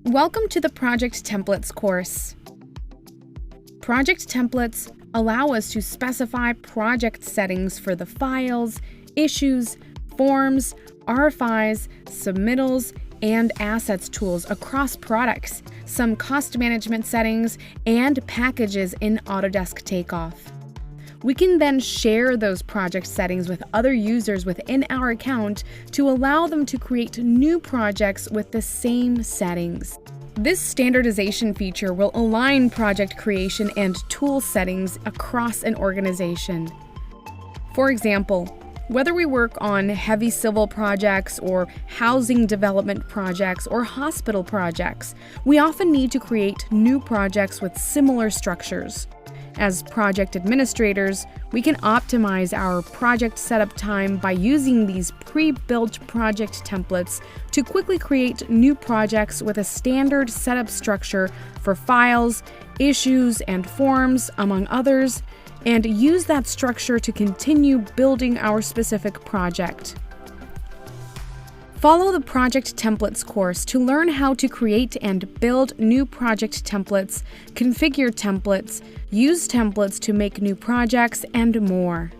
Welcome to the Project Templates course. Project templates allow us to specify project settings for the files, issues, forms, RFIs, submittals, and assets tools across products, some cost management settings, and packages in Autodesk Takeoff. We can then share those project settings with other users within our account to allow them to create new projects with the same settings. This standardization feature will align project creation and tool settings across an organization. For example, whether we work on heavy civil projects or housing development projects or hospital projects, we often need to create new projects with similar structures. As project administrators, we can optimize our project setup time by using these pre-built project templates to quickly create new projects with a standard setup structure for files, issues, and forms, among others, and use that structure to continue building our specific project. Follow the Project Templates course to learn how to create and build new project templates, configure templates, use templates to make new projects, and more.